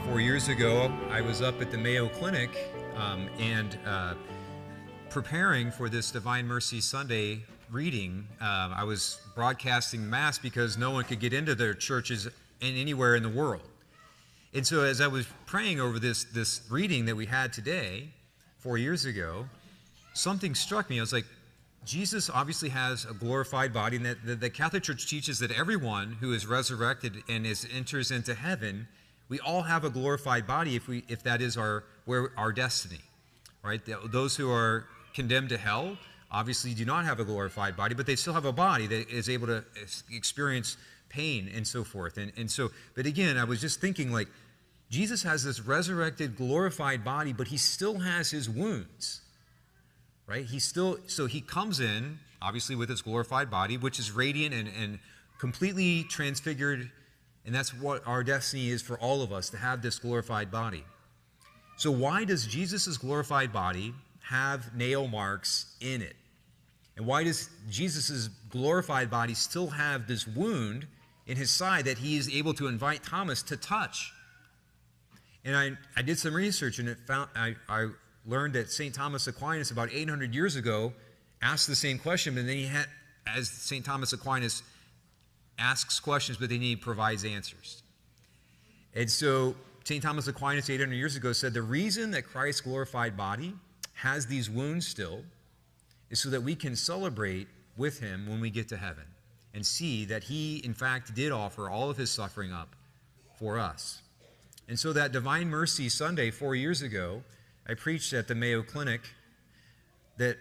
4 years ago, I was up at the Mayo Clinic and preparing for this Divine Mercy Sunday reading. I was broadcasting Mass because no one could get into their churches anywhere in the world. And so as I was praying over this reading that we had today, 4 years ago, something struck me. I was like, Jesus obviously has a glorified body, and that the Catholic Church teaches that everyone who is resurrected and enters into heaven, we all have a glorified body if that is our destiny, right? Those who are condemned to hell obviously do not have a glorified body, but they still have a body that is able to experience pain and so forth. And so, but again, I was just thinking, like, Jesus has this resurrected, glorified body, but he still has his wounds, right? So he comes in, obviously, with his glorified body, which is radiant and completely transfigured. And that's what our destiny is for all of us, to have this glorified body. So why does Jesus' glorified body have nail marks in it? And why does Jesus' glorified body still have this wound in his side that he is able to invite Thomas to touch? And I did some research, and I learned that St. Thomas Aquinas about 800 years ago asked the same question, but then as St. Thomas Aquinas asks questions, but then he provides answers. And so St. Thomas Aquinas 800 years ago said the reason that Christ's glorified body has these wounds still is so that we can celebrate with him when we get to heaven and see that he, in fact, did offer all of his suffering up for us. And so that Divine Mercy Sunday 4 years ago, I preached at the Mayo Clinic that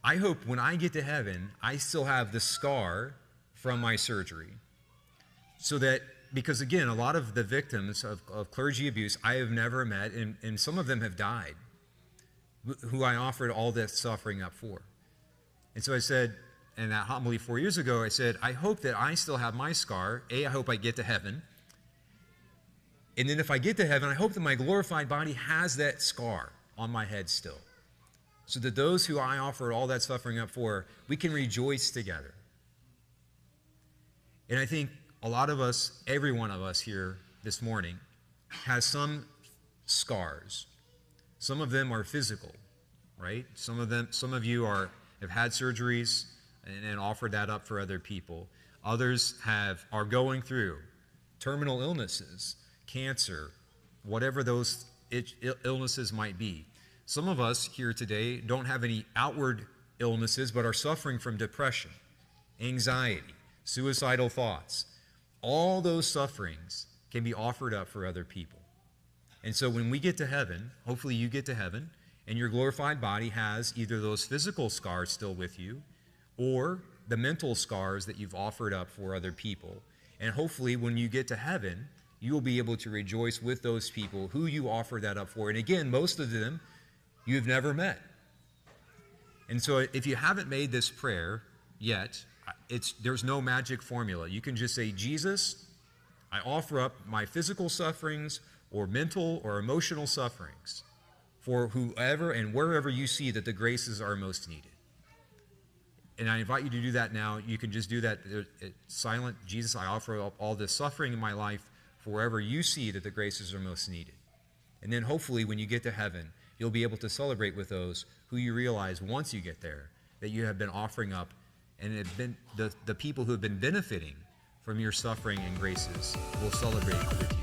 I hope when I get to heaven, I still have the scar from my surgery. So that, because again, a lot of the victims of clergy abuse I have never met, and some of them have died, who I offered all that suffering up for. And so I said, in that homily 4 years ago, I said, I hope that I still have my scar. I hope I get to heaven. And then if I get to heaven, I hope that my glorified body has that scar on my head still. So that those who I offered all that suffering up for, we can rejoice together. And I think a lot of us, every one of us here this morning, has some scars. Some of them are physical, right? Some of you have had surgeries and offered that up for other people. Others are going through terminal illnesses, cancer, whatever those illnesses might be. Some of us here today don't have any outward illnesses, but are suffering from depression, anxiety, suicidal thoughts. All those sufferings can be offered up for other people. And so when we get to heaven, hopefully you get to heaven, and your glorified body has either those physical scars still with you, or the mental scars that you've offered up for other people. And hopefully when you get to heaven, you will be able to rejoice with those people who you offered that up for. And again, most of them you've never met. And so if you haven't made this prayer yet, there's no magic formula. You can just say, Jesus, I offer up my physical sufferings or mental or emotional sufferings for whoever and wherever you see that the graces are most needed. And I invite you to do that now. You can just do that silent. Jesus, I offer up all this suffering in my life for wherever you see that the graces are most needed. And then hopefully when you get to heaven, you'll be able to celebrate with those who you realize once you get there that you have been offering up, and have been the people who have been benefiting from your suffering and graces will celebrate with you.